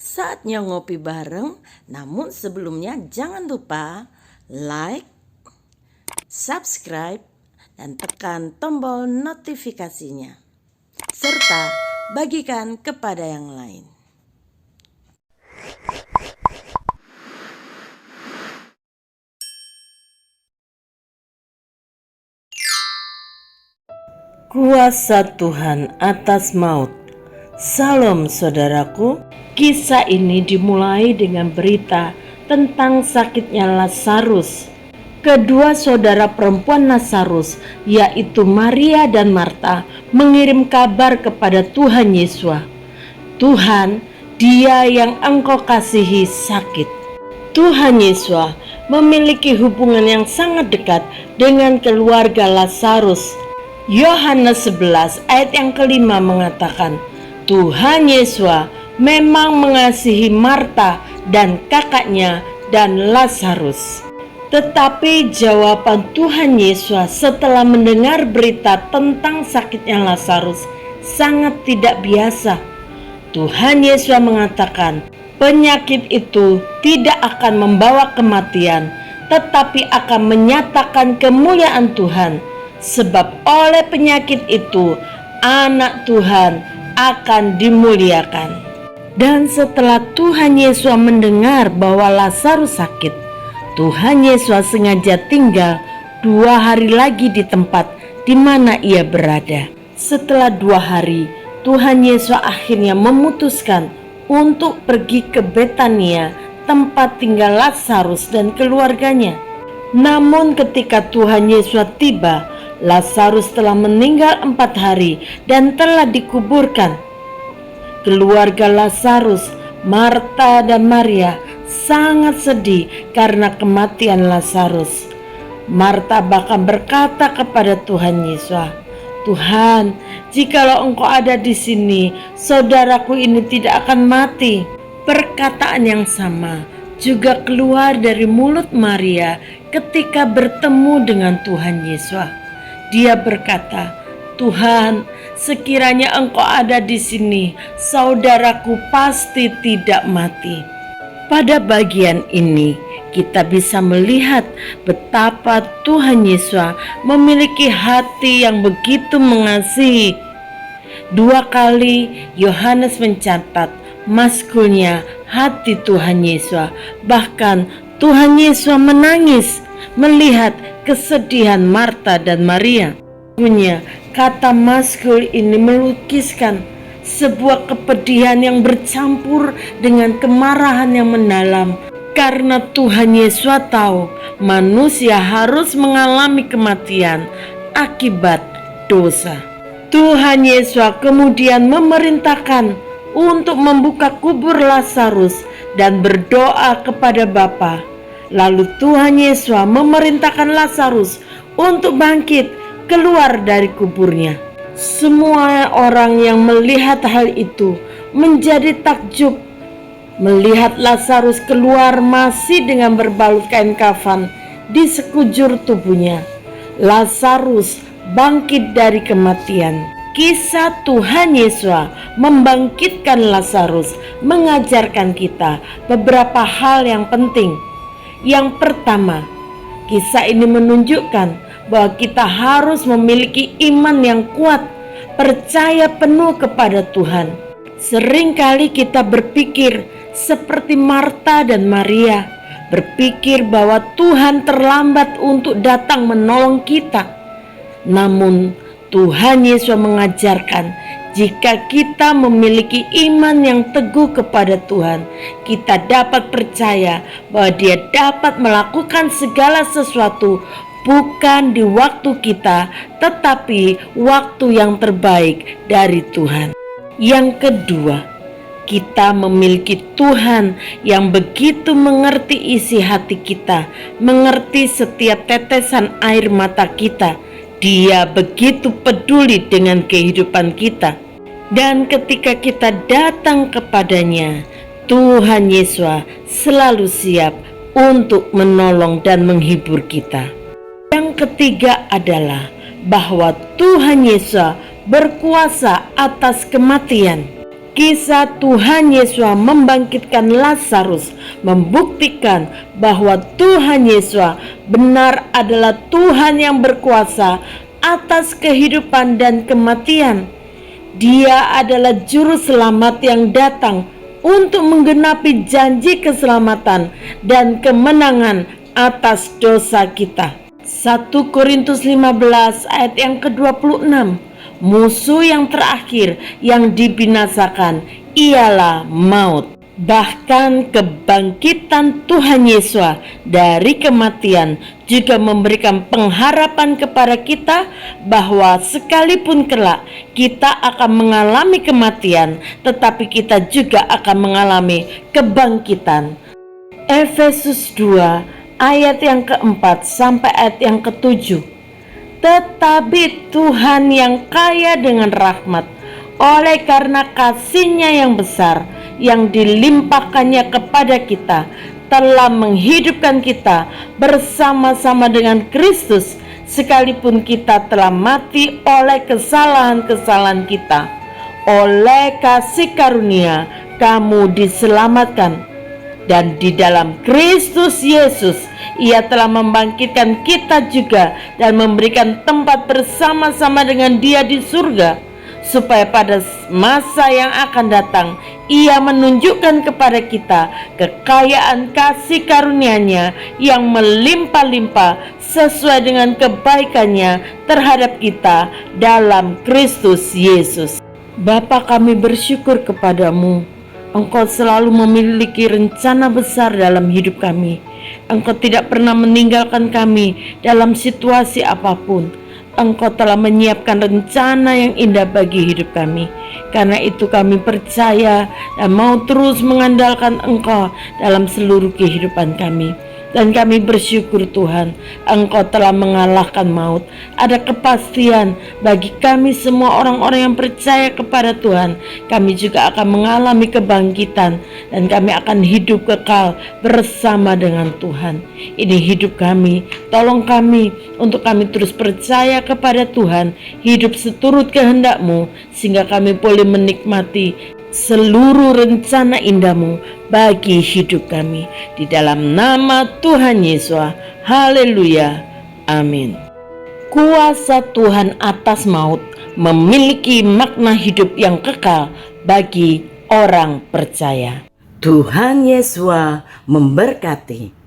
Saatnya ngopi bareng, namun sebelumnya jangan lupa like, subscribe, dan tekan tombol notifikasinya. Serta bagikan kepada yang lain. Kuasa Tuhan atas maut. Salam saudaraku, kisah ini dimulai dengan berita tentang sakitnya Lazarus. Kedua saudara perempuan Lazarus, yaitu Maria dan Marta, mengirim kabar kepada Tuhan Yesus. Tuhan, Dia yang Engkau kasihi sakit. Tuhan Yesus memiliki hubungan yang sangat dekat dengan keluarga Lazarus. Yohanes 11 ayat yang kelima mengatakan, Tuhan Yesus memang mengasihi Marta dan kakaknya dan Lazarus. Tetapi jawaban Tuhan Yesus setelah mendengar berita tentang sakitnya Lazarus sangat tidak biasa. Tuhan Yesus mengatakan, penyakit itu tidak akan membawa kematian, tetapi akan menyatakan kemuliaan Tuhan. Sebab oleh penyakit itu anak Tuhan akan dimuliakan. Dan setelah Tuhan Yesus mendengar bahwa Lazarus sakit, Tuhan Yesus sengaja tinggal 2 hari lagi di tempat di mana ia berada. Setelah 2 hari, Tuhan Yesus akhirnya memutuskan untuk pergi ke Betania, tempat tinggal Lazarus dan keluarganya. Namun ketika Tuhan Yesus tiba, Lazarus telah meninggal 4 hari dan telah dikuburkan. Keluarga Lazarus, Marta dan Maria sangat sedih karena kematian Lazarus. Marta bahkan berkata kepada Tuhan Yesus, Tuhan, jikalau Engkau ada di sini, saudaraku ini tidak akan mati. Perkataan yang sama juga keluar dari mulut Maria ketika bertemu dengan Tuhan Yesus. Dia berkata, Tuhan, sekiranya Engkau ada di sini, saudaraku pasti tidak mati. Pada bagian ini, kita bisa melihat betapa Tuhan Yesus memiliki hati yang begitu mengasihi. 2 kali Yohanes mencatat maskulnya hati Tuhan Yesus. Bahkan Tuhan Yesus menangis melihat kesedihan Marta dan Maria. Kata maskul ini melukiskan sebuah kepedihan yang bercampur dengan kemarahan yang mendalam, karena Tuhan Yesus tahu manusia harus mengalami kematian akibat dosa. Tuhan Yesus kemudian memerintahkan untuk membuka kubur Lazarus dan berdoa kepada Bapa. Lalu Tuhan Yesus memerintahkan Lazarus untuk bangkit keluar dari kuburnya. Semua orang yang melihat hal itu menjadi takjub melihat Lazarus keluar masih dengan berbalut kain kafan di sekujur tubuhnya. Lazarus bangkit dari kematian. Kisah Tuhan Yesus membangkitkan Lazarus mengajarkan kita beberapa hal yang penting. Yang pertama, kisah ini menunjukkan bahwa kita harus memiliki iman yang kuat, percaya penuh kepada Tuhan. Seringkali kita berpikir seperti Marta dan Maria, berpikir bahwa Tuhan terlambat untuk datang menolong kita. Namun Tuhan Yesus mengajarkan, jika kita memiliki iman yang teguh kepada Tuhan, kita dapat percaya bahwa Dia dapat melakukan segala sesuatu bukan di waktu kita, tetapi waktu yang terbaik dari Tuhan. Yang kedua, kita memiliki Tuhan yang begitu mengerti isi hati kita, mengerti setiap tetesan air mata kita. Dia begitu peduli dengan kehidupan kita. Dan ketika kita datang kepadanya, Tuhan Yesus selalu siap untuk menolong dan menghibur kita. Yang ketiga adalah bahwa Tuhan Yesus berkuasa atas kematian. Kisah Tuhan Yesus membangkitkan Lazarus membuktikan bahwa Tuhan Yesus benar adalah Tuhan yang berkuasa atas kehidupan dan kematian. Dia adalah juru selamat yang datang untuk menggenapi janji keselamatan dan kemenangan atas dosa kita. 1 Korintus 15 ayat yang ke-26. Musuh yang terakhir yang dibinasakan ialah maut. Bahkan kebangkitan Tuhan Yesus dari kematian juga memberikan pengharapan kepada kita bahwa sekalipun kelak kita akan mengalami kematian, tetapi kita juga akan mengalami kebangkitan. Efesus 2 ayat yang keempat sampai ayat yang ketujuh. Tetapi Tuhan yang kaya dengan rahmat, oleh karena kasih-Nya yang besar yang dilimpahkannya kepada kita, telah menghidupkan kita bersama-sama dengan Kristus, sekalipun kita telah mati oleh kesalahan-kesalahan kita. Oleh kasih karunia kamu diselamatkan, dan di dalam Kristus Yesus Ia telah membangkitkan kita juga dan memberikan tempat bersama-sama dengan Dia di surga, supaya pada masa yang akan datang Ia menunjukkan kepada kita kekayaan kasih karunia-Nya yang melimpah-limpah sesuai dengan kebaikan-Nya terhadap kita dalam Kristus Yesus. Bapa, kami bersyukur kepadamu. Engkau selalu memiliki rencana besar dalam hidup kami. Engkau tidak pernah meninggalkan kami dalam situasi apapun. Engkau telah menyiapkan rencana yang indah bagi hidup kami. Karena itu kami percaya dan mau terus mengandalkan Engkau dalam seluruh kehidupan kami. Dan kami bersyukur Tuhan, Engkau telah mengalahkan maut. Ada kepastian bagi kami semua orang-orang yang percaya kepada Tuhan. Kami juga akan mengalami kebangkitan dan kami akan hidup kekal bersama dengan Tuhan. Ini hidup kami, tolong kami untuk kami terus percaya kepada Tuhan, hidup seturut kehendak-Mu, sehingga kami boleh menikmati seluruh rencana indah-Mu bagi hidup kami. Di dalam nama Tuhan Yesus, haleluya, amin. Kuasa Tuhan atas maut memiliki makna hidup yang kekal bagi orang percaya. Tuhan Yesus memberkati.